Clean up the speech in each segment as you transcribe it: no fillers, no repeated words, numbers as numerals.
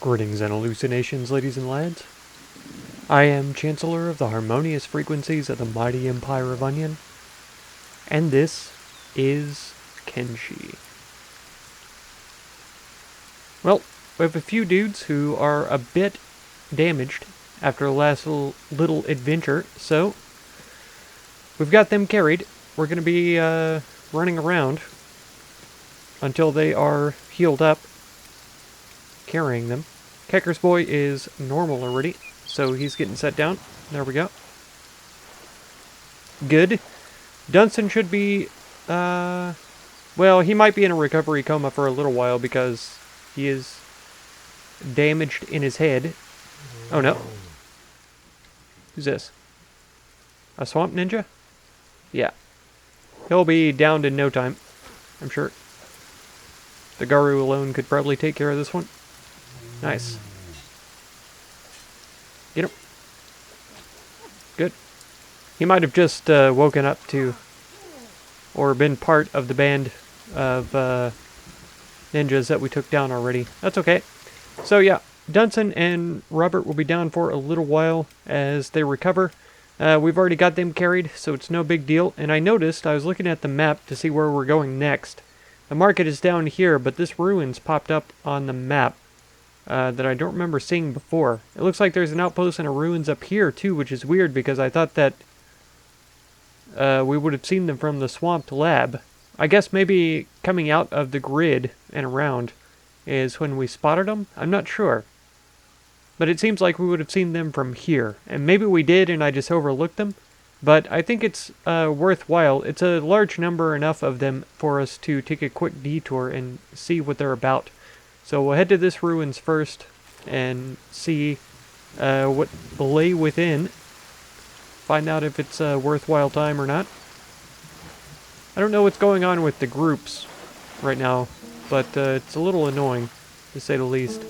Greetings and hallucinations, ladies and lads. I am Chancellor of the harmonious frequencies of the mighty Empire of Onion, and this is Kenshi. Well, we have a few dudes who are a bit damaged after the last little adventure, so we've got them carried. We're going to be running around until they are healed up, carrying them. Kecker's boy is normal already, so he's getting set down. There we go. Good. Dunstan should be, well, he might be in a recovery coma for a little while because he is damaged in his head. Oh no. Who's this? A swamp ninja? Yeah. He'll be downed in no time, I'm sure. The Garu alone could probably take care of this one. Nice. Get him. Good. He might have just woken up to, or been part of the band of ninjas that we took down already. That's okay. So yeah, Dunstan and Robert will be down for a little while as they recover. We've already got them carried, so it's no big deal. And I noticed, I was looking at the map to see where we're going next. The market is down here, but this ruins popped up on the map. That I don't remember seeing before. It looks like there's an outpost and a ruins up here too, which is weird because I thought that we would have seen them from the swamped lab. I guess maybe coming out of the grid and around is when we spotted them. I'm not sure. But it seems like we would have seen them from here. And maybe we did and I just overlooked them. But I think it's worthwhile. It's a large number enough of them for us to take a quick detour and see what they're about. So we'll head to this ruins first and see what lay within. Find out if it's a worthwhile time or not. I don't know what's going on with the groups right now, but it's a little annoying, to say the least.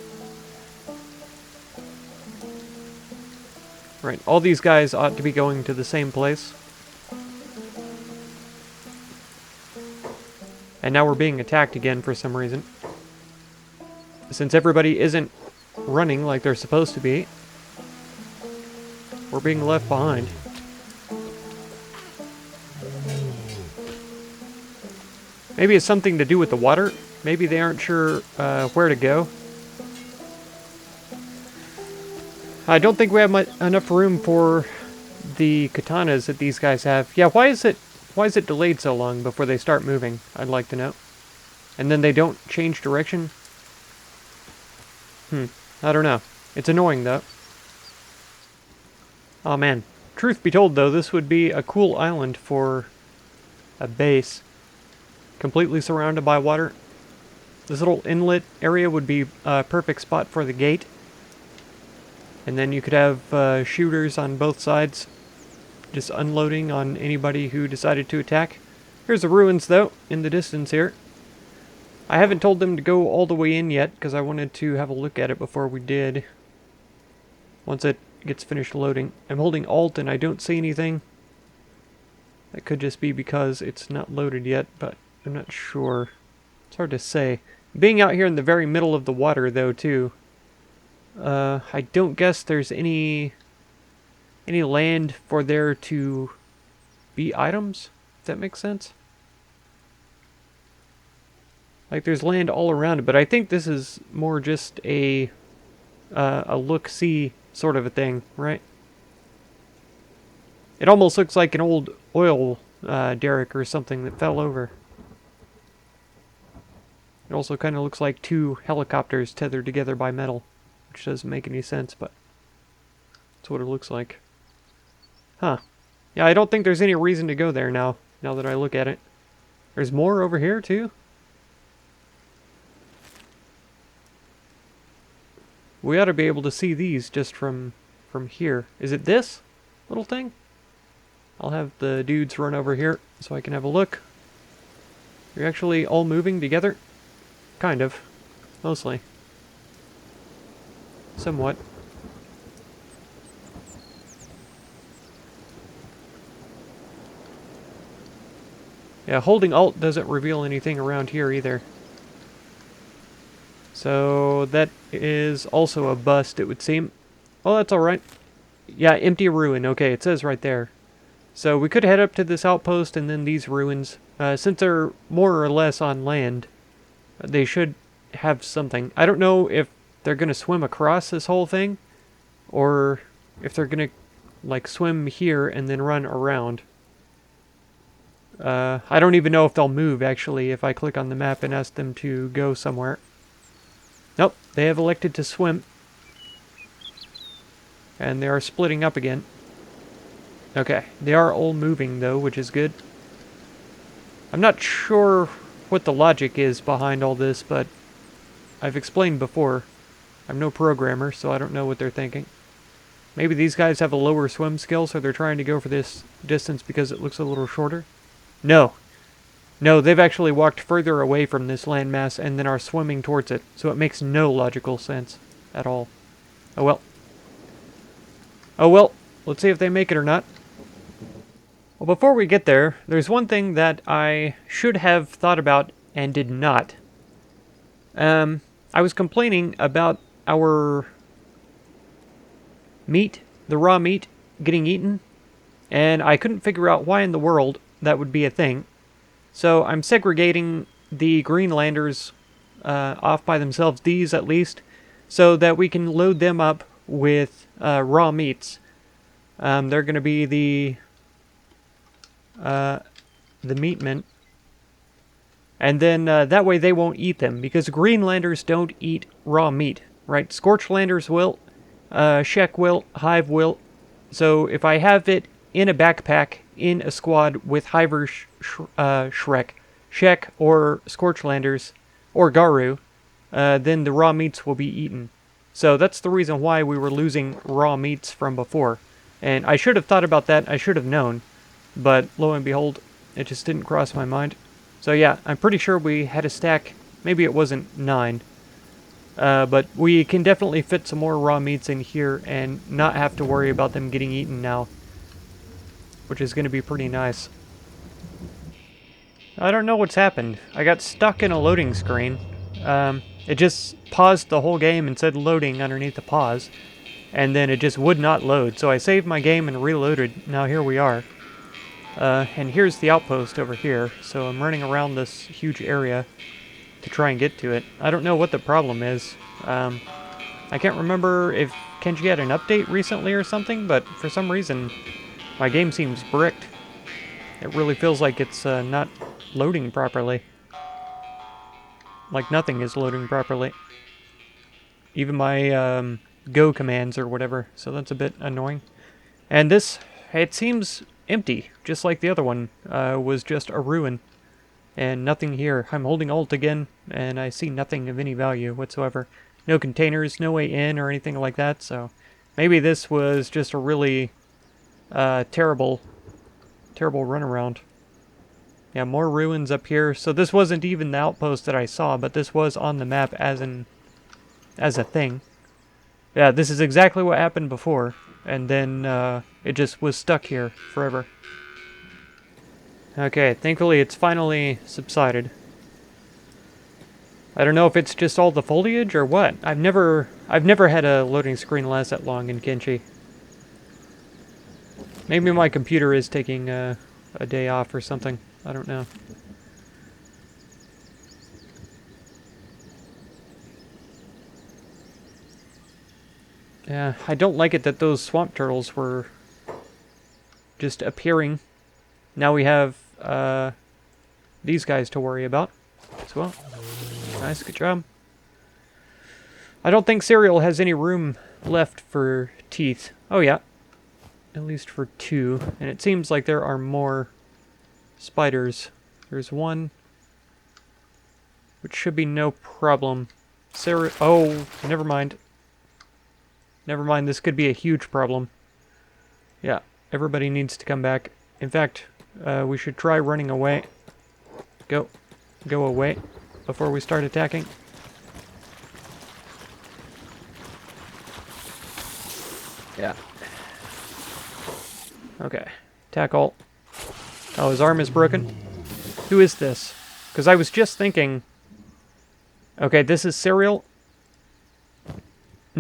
Right, all these guys ought to be going to the same place. And now we're being attacked again for some reason. Since everybody isn't running like they're supposed to be, we're being left behind. Maybe it's something to do with the water. Maybe they aren't sure where to go. I don't think we have enough room for the katanas that these guys have. Yeah, why is it delayed so long before they start moving? I'd like to know. And then they don't change direction. I don't know. It's annoying, though. Oh, man. Truth be told, though, this would be a cool island for a base. Completely surrounded by water. This little inlet area would be a perfect spot for the gate. And then you could have shooters on both sides. Just unloading on anybody who decided to attack. Here's the ruins, though, in the distance here. I haven't told them to go all the way in yet, because I wanted to have a look at it before we did. Once it gets finished loading. I'm holding Alt and I don't see anything. That could just be because it's not loaded yet, but I'm not sure. It's hard to say. Being out here in the very middle of the water, though, too. I don't guess there's any land for there to be items, if that makes sense. Like, there's land all around it, but I think this is more just a look-see sort of a thing, right? It almost looks like an old oil derrick or something that fell over. It also kind of looks like two helicopters tethered together by metal, which doesn't make any sense, but that's what it looks like. Huh. Yeah, I don't think there's any reason to go there now that I look at it. There's more over here, too? We ought to be able to see these just from here. Is it this little thing? I'll have the dudes run over here so I can have a look. You're actually all moving together? Kind of. Mostly. Somewhat. Yeah, holding Alt doesn't reveal anything around here either. So that is also a bust, it would seem. Oh, that's alright. Yeah, empty ruin. Okay, it says right there. So we could head up to this outpost and then these ruins. Since they're more or less on land, they should have something. I don't know if they're going to swim across this whole thing, or if they're going to, like, swim here and then run around. I don't even know if they'll move, actually, if I click on the map and ask them to go somewhere. Nope, they have elected to swim. And they are splitting up again. Okay, they are all moving, though, which is good. I'm not sure what the logic is behind all this, but I've explained before. I'm no programmer, so I don't know what they're thinking. Maybe these guys have a lower swim skill, so they're trying to go for this distance because it looks a little shorter? No. No, they've actually walked further away from this landmass and then are swimming towards it, so it makes no logical sense at all. Oh well. Oh well, let's see if they make it or not. Well, before we get there, there's one thing that I should have thought about and did not. I was complaining about our meat, the raw meat, getting eaten, and I couldn't figure out why in the world that would be a thing. So I'm segregating the Greenlanders off by themselves, these at least, so that we can load them up with raw meats. They're going to be the meatmen. And then that way they won't eat them, because Greenlanders don't eat raw meat, right? Scorchlanders will, Shek will, Hive will. So if I have it in a backpack, in a squad with Hiver Shek, or Scorchlanders, or Garu, then the raw meats will be eaten. So that's the reason why we were losing raw meats from before. And I should have thought about that, I should have known. But lo and behold, it just didn't cross my mind. So yeah, I'm pretty sure we had a stack, maybe it wasn't 9. But we can definitely fit some more raw meats in here and not have to worry about them getting eaten now. Which is going to be pretty nice. I don't know what's happened. I got stuck in a loading screen. It just paused the whole game and said loading underneath the pause. And then it just would not load. So I saved my game and reloaded. Now here we are. And here's the outpost over here. So I'm running around this huge area to try and get to it. I don't know what the problem is. I can't remember if Kenshi had an update recently or something, but for some reason my game seems bricked. It really feels like it's not loading properly. Like nothing is loading properly. Even my go commands or whatever, so that's a bit annoying. And this, it seems empty, just like the other one was just a ruin. And nothing here. I'm holding Alt again, and I see nothing of any value whatsoever. No containers, no way in or anything like that, so maybe this was just a really terrible runaround. Yeah, more ruins up here. So this wasn't even the outpost that I saw, but this was on the map as a thing. Yeah, this is exactly what happened before, and then it just was stuck here forever. Okay, thankfully it's finally subsided. I don't know if it's just all the foliage or what. I've never had a loading screen last that long in Kenshi. Maybe my computer is taking a day off or something. I don't know. Yeah, I don't like it that those swamp turtles were just appearing. Now we have these guys to worry about as well. Nice, good job. I don't think Cereal has any room left for teeth. Oh yeah, at least for 2. And it seems like there are more spiders. There's one, which should be no problem. Oh, never mind. Never mind, this could be a huge problem. Yeah, everybody needs to come back. In fact, we should try running away. Go away before we start attacking. Yeah. Okay. Attack alt. Oh, his arm is broken. Who is this? Because I was just thinking... Okay, this is Cereal.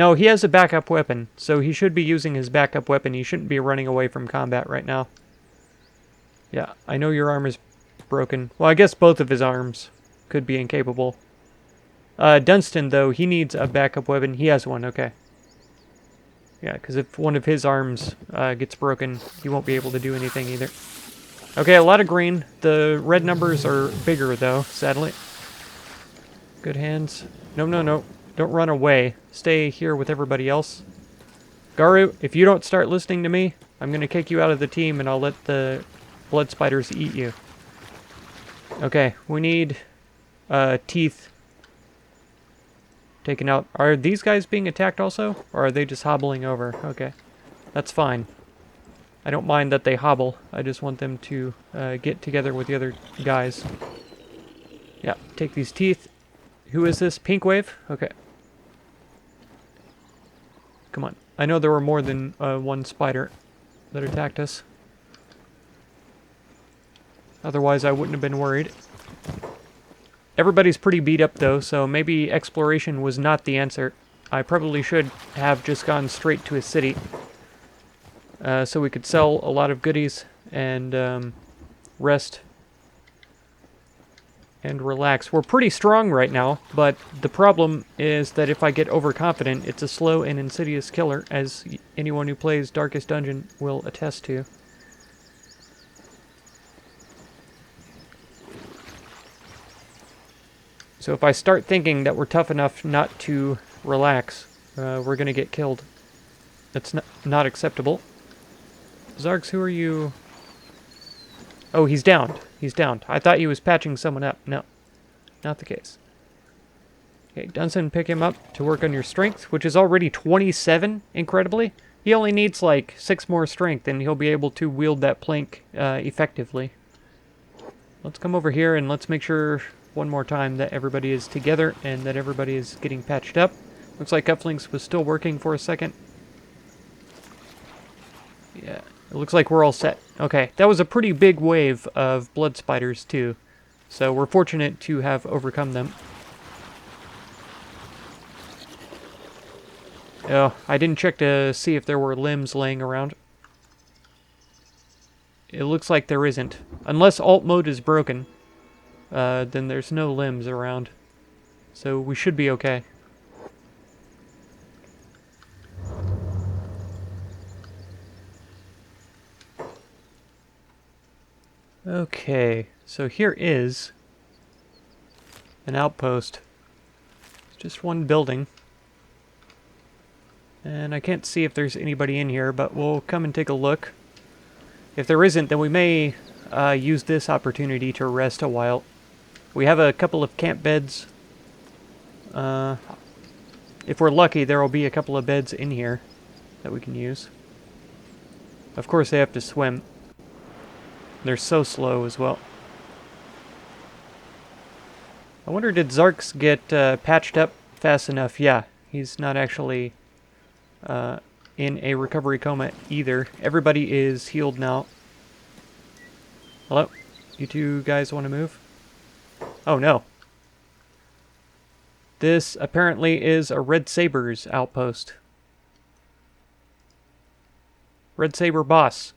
No, he has a backup weapon, so he should be using his backup weapon. He shouldn't be running away from combat right now. Yeah, I know your arm is broken. Well, I guess both of his arms could be incapable. Dunstan, though, he needs a backup weapon. He has one, okay. Yeah, because if one of his arms gets broken, he won't be able to do anything either. Okay, a lot of green. The red numbers are bigger, though, sadly. Good hands. No, no, no. Don't run away. Stay here with everybody else. Garu, if you don't start listening to me, I'm going to kick you out of the team and I'll let the blood spiders eat you. Okay, we need teeth taken out. Are these guys being attacked also? Or are they just hobbling over? Okay, that's fine. I don't mind that they hobble. I just want them to get together with the other guys. Yeah, take these teeth. Who is this? Pink Wave? Okay. Come on. I know there were more than one spider that attacked us. Otherwise, I wouldn't have been worried. Everybody's pretty beat up, though, so maybe exploration was not the answer. I probably should have just gone straight to a city. So we could sell a lot of goodies and rest and relax. We're pretty strong right now, but the problem is that if I get overconfident, it's a slow and insidious killer, as anyone who plays Darkest Dungeon will attest to. So if I start thinking that we're tough enough not to relax, we're going to get killed. That's not acceptable. Zargs, who are you? Oh, he's downed. He's downed. I thought he was patching someone up. No, not the case. Okay, Dunstan, pick him up to work on your strength, which is already 27, incredibly. He only needs, like, 6 more strength, and he'll be able to wield that plank effectively. Let's come over here, and let's make sure one more time that everybody is together, and that everybody is getting patched up. Looks like Cufflinks was still working for a second. Yeah. It looks like we're all set. Okay, that was a pretty big wave of blood spiders, too. So we're fortunate to have overcome them. Oh, I didn't check to see if there were limbs laying around. It looks like there isn't. Unless alt mode is broken, then there's no limbs around. So we should be okay. Okay, so here is an outpost. It's just one building. And I can't see if there's anybody in here, but we'll come and take a look. If there isn't, then we may use this opportunity to rest a while. We have a couple of camp beds. If we're lucky, there will be a couple of beds in here that we can use. Of course, they have to swim. They're so slow as well. I wonder, did Zarks get patched up fast enough? Yeah, he's not actually in a recovery coma either. Everybody is healed now. Hello? You two guys want to move? Oh, no. This apparently is a Red Sabers outpost. Red Saber boss.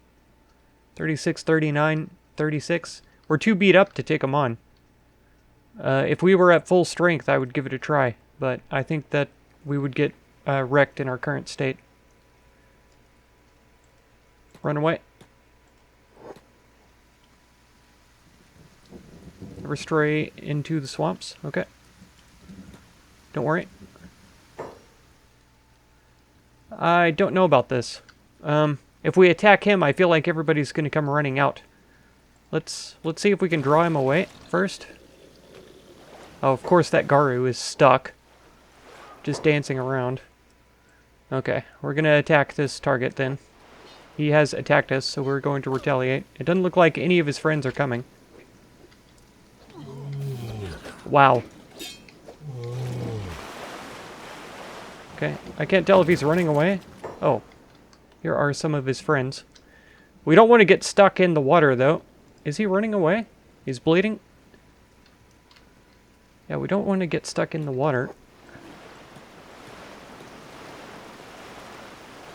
36, 39, 36. We're too beat up to take them on. If we were at full strength, I would give it a try. But I think that we would get wrecked in our current state. Run away. Never stray into the swamps. Okay. Don't worry. I don't know about this. If we attack him, I feel like everybody's going to come running out. Let's see if we can draw him away first. Oh, of course that Garu is stuck. Just dancing around. Okay, we're going to attack this target then. He has attacked us, so we're going to retaliate. It doesn't look like any of his friends are coming. Wow. Okay, I can't tell if he's running away. Oh. Here are some of his friends. We don't want to get stuck in the water, though. Is he running away? He's bleeding? Yeah, we don't want to get stuck in the water.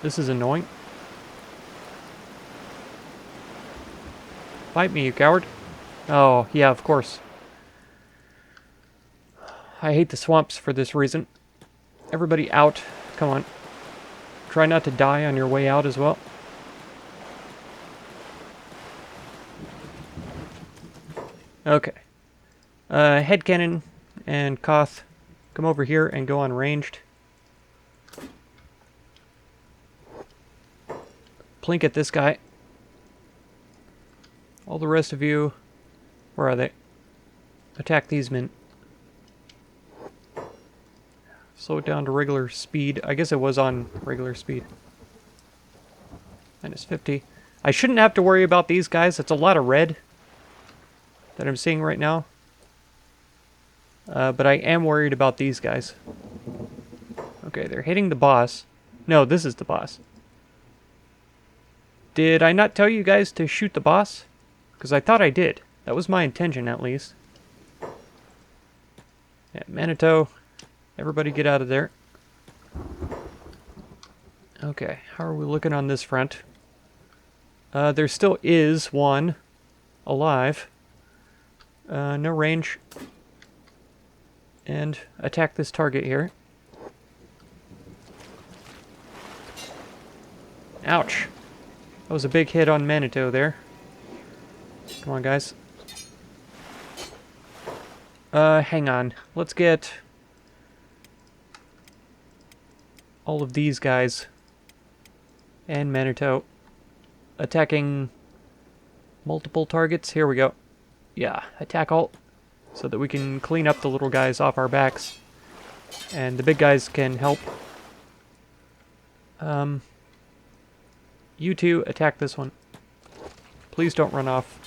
This is annoying. Fight me, you coward. Oh, yeah, of course. I hate the swamps for this reason. Everybody out. Come on. Try not to die on your way out as well. Okay. Headcannon and Koth, come over here and go on ranged. Plink at this guy. All the rest of you, where are they? Attack these men. Slow it down to regular speed. I guess it was on regular speed. -50. I shouldn't have to worry about these guys. It's a lot of red that I'm seeing right now. But I am worried about these guys. Okay, they're hitting the boss. No, this is the boss. Did I not tell you guys to shoot the boss? Because I thought I did. That was my intention, at least. Yeah, Manitou. Everybody get out of there. Okay, how are we looking on this front? There still is one alive. No range. And attack this target here. Ouch. That was a big hit on Manitou there. Come on, guys. Hang on. Let's get all of these guys and Manitou attacking multiple targets. Here we go. Yeah, attack all so that we can clean up the little guys off our backs and the big guys can help. You two attack this one. Please don't run off.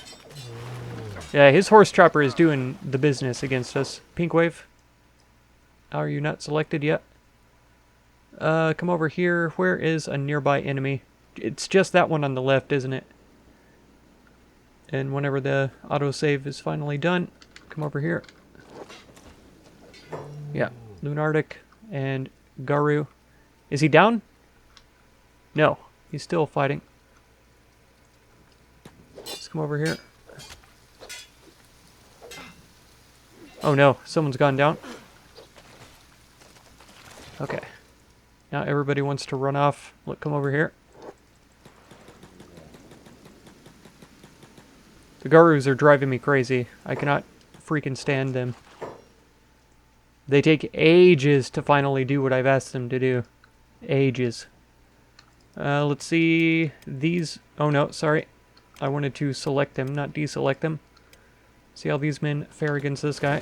Yeah, his horse chopper is doing the business against us. Pink wave. Are you not selected yet? Come over here. Where is a nearby enemy? It's just that one on the left, isn't it? And whenever the autosave is finally done, come over here. Yeah, Lunardic and Garu. Is he down? No, he's still fighting. Let's come over here. Oh no, someone's gone down. Okay. Now everybody wants to run off. Look, come over here. The Garus are driving me crazy. I cannot freaking stand them. They take ages to finally do what I've asked them to do. Ages. Let's see. These... Oh no, sorry. I wanted to select them, not deselect them. See how these men fare against this guy.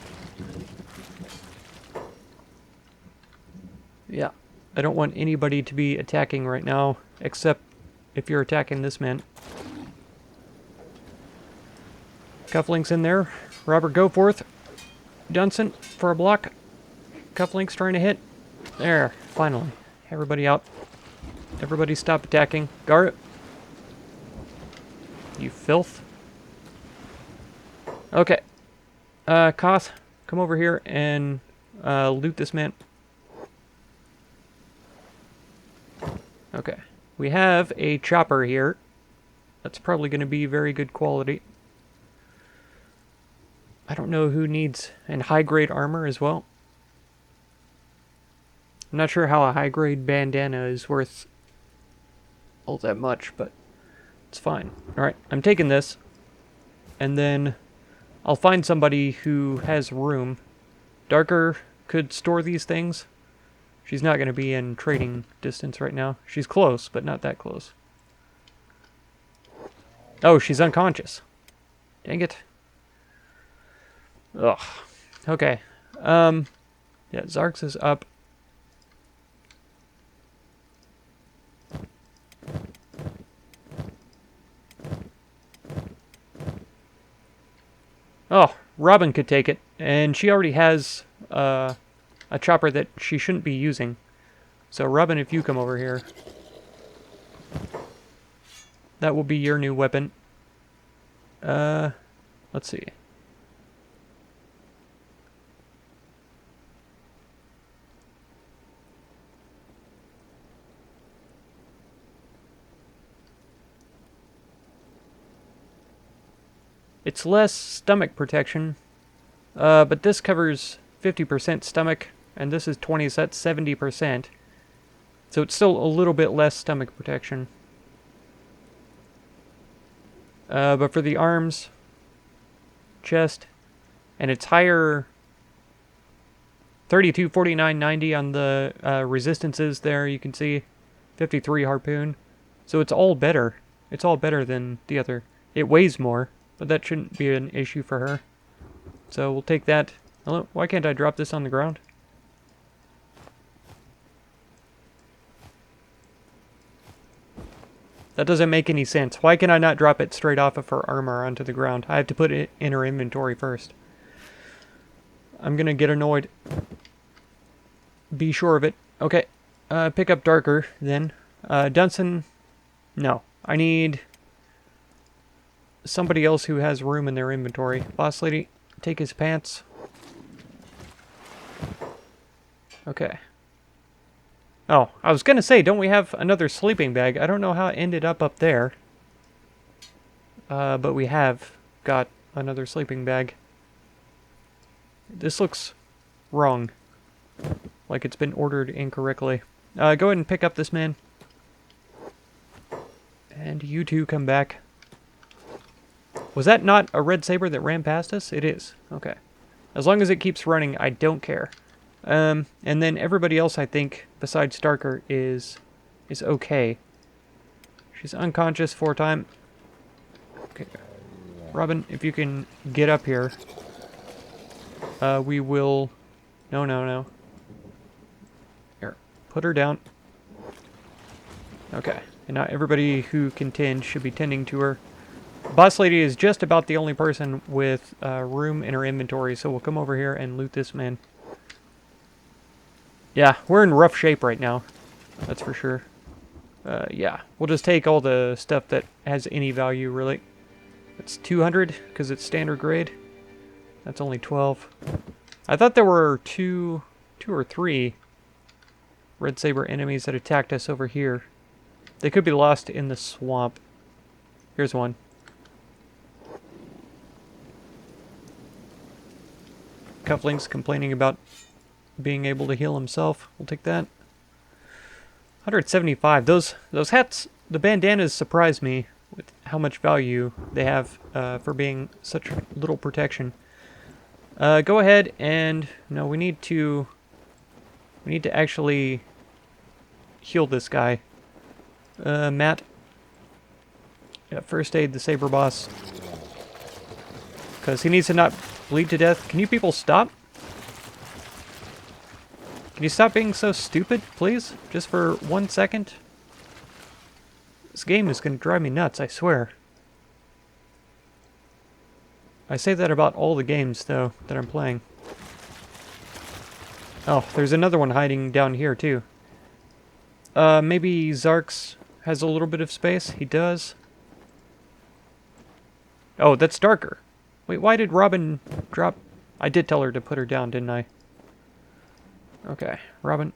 Yeah. I don't want anybody to be attacking right now, except if you're attacking this man. Cufflink's in there. Robert Goforth. Dunson for a block. Cufflink's trying to hit. There, finally. Everybody out. Everybody stop attacking. Garrett. You filth. Okay. Koth, come over here and loot this man. Okay. We have a chopper here. That's probably going to be very good quality. I don't know who needs an high-grade armor as well. I'm not sure how a high-grade bandana is worth all that much, but it's fine. Alright, I'm taking this, and then I'll find somebody who has room. Darker could store these things. She's not going to be in trading distance right now. She's close, but not that close. Oh, she's unconscious. Dang it. Ugh. Okay. Yeah, Zarks is up. Oh, Robin could take it, and she already has a chopper that she shouldn't be using. So Robin, if you come over here, that will be your new weapon. Let's see. It's less stomach protection, but this covers 50% stomach, and this is 20, so that's 70%. So it's still a little bit less stomach protection. But for the arms, chest, and it's higher 32, 49, 90 on the resistances there, you can see 53 harpoon. So it's all better. It's all better than the other. It weighs more, but that shouldn't be an issue for her. So we'll take that. Hello? Why can't I drop this on the ground? That doesn't make any sense. Why can I not drop it straight off of her armor onto the ground? I have to put it in her inventory first. I'm gonna get annoyed. Be sure of it. Okay. Pick up Darker, then. Dunson. No. I need somebody else who has room in their inventory. Boss lady, take his pants. Okay. Oh, I was gonna say, don't we have another sleeping bag? I don't know how it ended up there. But we have got another sleeping bag. This looks wrong. Like it's been ordered incorrectly. Go ahead and pick up this man. And you two come back. Was that not a Red Saber that ran past us? It is. Okay. As long as it keeps running, I don't care. And then everybody else, I think, besides Darker, is okay. She's unconscious for a time. Okay. Robin, if you can get up here. We will... No. Here. Put her down. Okay. And now everybody who can tend should be tending to her. Boss lady is just about the only person with room in her inventory, so we'll come over here and loot this man. Yeah, we're in rough shape right now. That's for sure. Yeah, we'll just take all the stuff that has any value, really. It's 200, because it's standard grade. That's only 12. I thought there were two or three Red Saber enemies that attacked us over here. They could be lost in the swamp. Here's one. Cufflinks complaining about being able to heal himself. We'll take that. 175. Those hats, the bandanas surprise me with how much value they have for being such little protection. Go ahead and... No, we need to actually heal this guy. Matt. Yeah, first aid the Saber boss. Because he needs to not bleed to death. Can you people stop? Can you stop being so stupid, please? Just for 1 second? This game is going to drive me nuts, I swear. I say that about all the games, though, that I'm playing. Oh, there's another one hiding down here, too. Maybe Zarx has a little bit of space? He does. Oh, that's Darker. Wait, why did Robin drop... I did tell her to put her down, didn't I? Okay, Robin,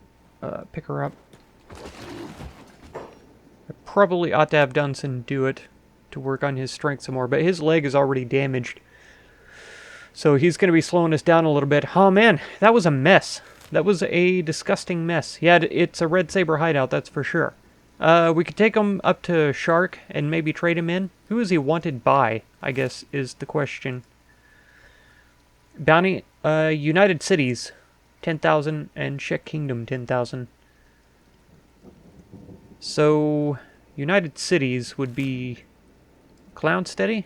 pick her up. I probably ought to have Dunson do it to work on his strength some more, but his leg is already damaged. So he's going to be slowing us down a little bit. Oh man, that was a mess. That was a disgusting mess. Yeah, it's a Red Saber hideout, that's for sure. We could take him up to Shark and maybe trade him in. Who is he wanted by, I guess, is the question. Bounty, United Cities, 10,000, and Czech Kingdom, 10,000. So, United Cities would be Clownsteady?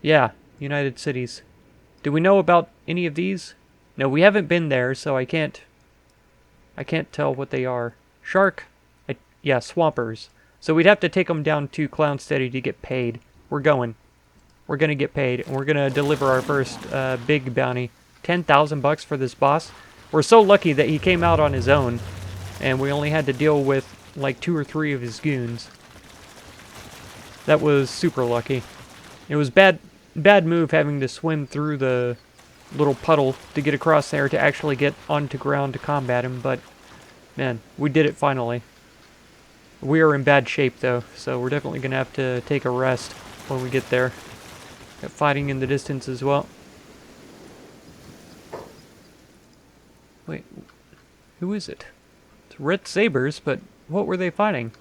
Yeah, United Cities. Do we know about any of these? No, we haven't been there, so I can't tell what they are. Shark? Yeah, Swampers. So we'd have to take them down to Clownsteady to get paid. We're going. We're gonna get paid, and we're gonna deliver our first big bounty. 10,000 bucks for this boss. We're so lucky that he came out on his own, and we only had to deal with like 2 or 3 of his goons. That was super lucky. It was bad move having to swim through the little puddle to get across there to actually get onto ground to combat him, but man, we did it finally. We are in bad shape though, so we're definitely gonna have to take a rest when we get there. Got fighting in the distance as well. Wait, who is it? It's Red Sabers, but what were they fighting?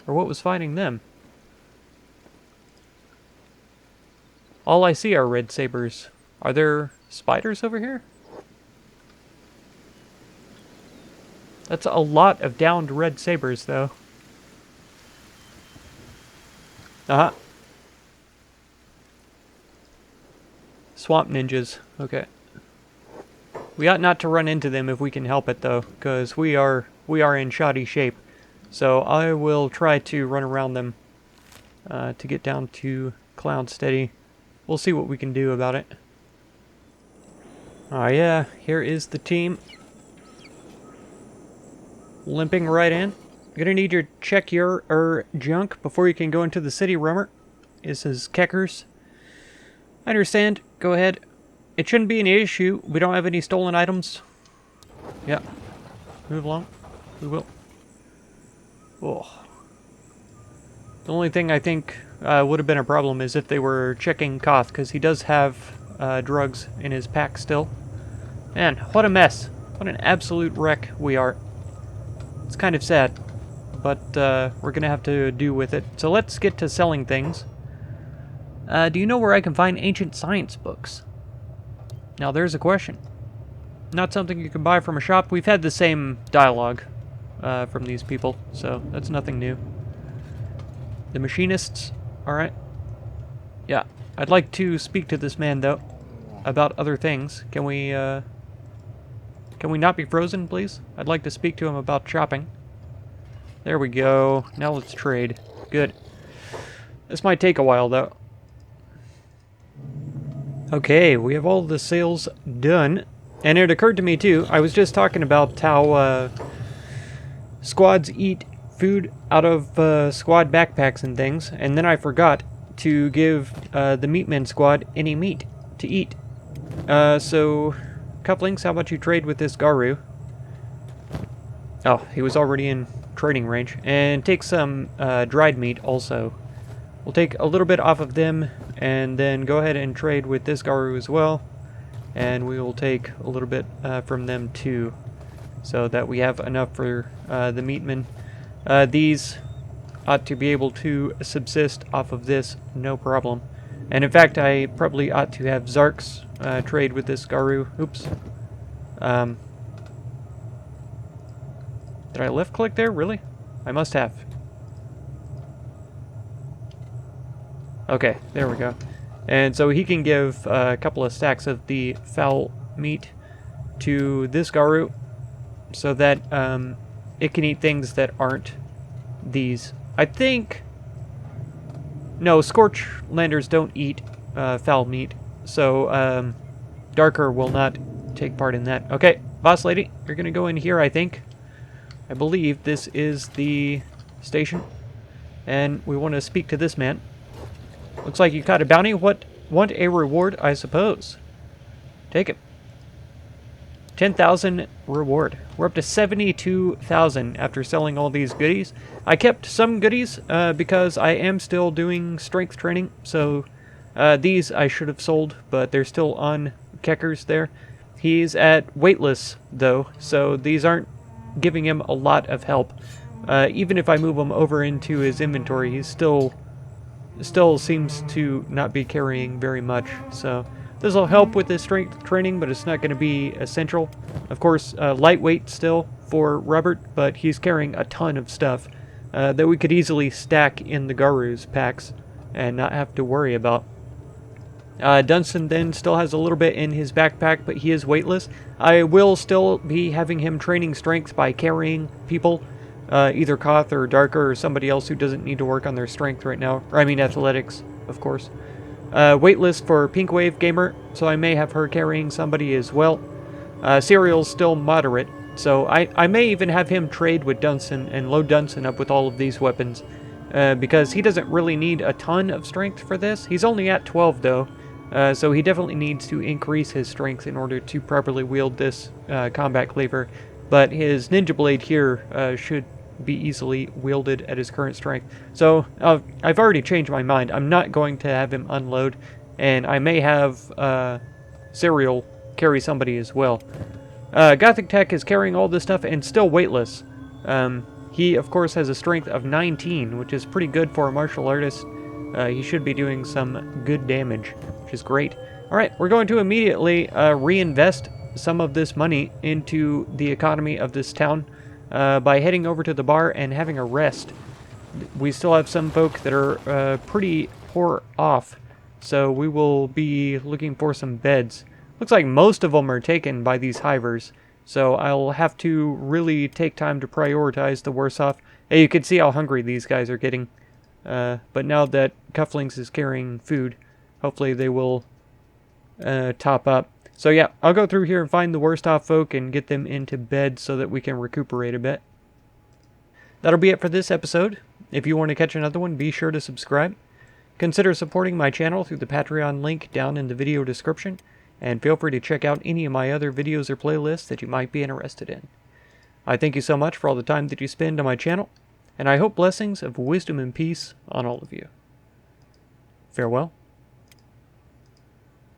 Or what was fighting them? All I see are Red Sabers. Are there spiders over here? That's a lot of downed Red Sabers, though. Uh-huh. Swamp ninjas. Okay. We ought not to run into them if we can help it, though, because we are in shoddy shape. So I will try to run around them to get down to Cloud Steady. We'll see what we can do about it. Oh yeah, here is the team. Limping right in. Gonna need you to check your junk before you can go into the city, Rummer. This is Keckers. I understand. Go ahead. It shouldn't be an issue. We don't have any stolen items. Yeah. Move along. We will. Oh. The only thing I think would have been a problem is if they were checking Koth, because he does have drugs in his pack still. Man, what a mess. What an absolute wreck we are. It's kind of sad, but we're going to have to do with it. So let's get to selling things. Do you know where I can find ancient science books? Now there's a question. Not something you can buy from a shop. We've had the same dialogue from these people, so that's nothing new. The machinists, alright. Yeah, I'd like to speak to this man, though, about other things. Can we not be frozen, please? I'd like to speak to him about shopping. There we go. Now let's trade. Good. This might take a while, though. Okay, we have all the sales done. And it occurred to me, too, I was just talking about how squads eat food out of squad backpacks and things, and then I forgot to give the Meatmen squad any meat to eat. So, Couplings, how about you trade with this Garu? Oh, he was already in trading range. And take some dried meat also. We'll take a little bit off of them, and then go ahead and trade with this Garu as well. And we will take a little bit from them too, so that we have enough for the Meatmen. These ought to be able to subsist off of this, no problem. And in fact, I probably ought to have Zarks trade with this Garu. Oops. Did I left click there? Really? I must have. Okay, there we go. And so he can give a couple of stacks of the fowl meat to this Garu, so that it can eat things that aren't these. I think... No, Scorchlanders don't eat fowl meat, so Darker will not take part in that. Okay, boss lady, you're going to go in here, I think. I believe this is the station, and we want to speak to this man. Looks like you caught a bounty. Want a reward, I suppose. Take it. 10,000 reward. We're up to 72,000 after selling all these goodies. I kept some goodies because I am still doing strength training, so these I should have sold, but they're still on Keckers there. He's at weightless, though, so these aren't giving him a lot of help. Even if I move him over into his inventory, he's still seems to not be carrying very much, so this will help with his strength training, but it's not going to be essential. Of course, lightweight still for Robert, but he's carrying a ton of stuff that we could easily stack in the Garu's packs and not have to worry about. Dunstan then still has a little bit in his backpack, but he is weightless. I will still be having him training strength by carrying people, either Koth or Darker or somebody else who doesn't need to work on their strength right now. Or, I mean athletics, of course. Weightless for Pink Wave Gamer, so I may have her carrying somebody as well. Serial's still moderate, so I may even have him trade with Dunstan and load Dunstan up with all of these weapons, because he doesn't really need a ton of strength for this. He's only at 12 though, so he definitely needs to increase his strength in order to properly wield this combat cleaver. But his Ninja Blade here should be easily wielded at his current strength. So I've already changed my mind. I'm not going to have him unload And I may have Serial carry somebody as well. Gothic Tech is carrying all this stuff and still weightless. He, of course, has a strength of 19, which is pretty good for a martial artist. He should be doing some good damage, which is great. Alright, we're going to immediately reinvest some of this money into the economy of this town by heading over to the bar and having a rest. We still have some folk that are pretty poor off, so we will be looking for some beds. Looks like most of them are taken by these hivers, so I'll have to really take time to prioritize the worse off. Hey, you can see how hungry these guys are getting. But now that Cufflinks is carrying food, hopefully they will top up. So yeah, I'll go through here and find the worst off folk and get them into bed so that we can recuperate a bit. That'll be it for this episode. If you want to catch another one, be sure to subscribe. Consider supporting my channel through the Patreon link down in the video description, and feel free to check out any of my other videos or playlists that you might be interested in. I thank you so much for all the time that you spend on my channel, and I hope blessings of wisdom and peace on all of you. Farewell.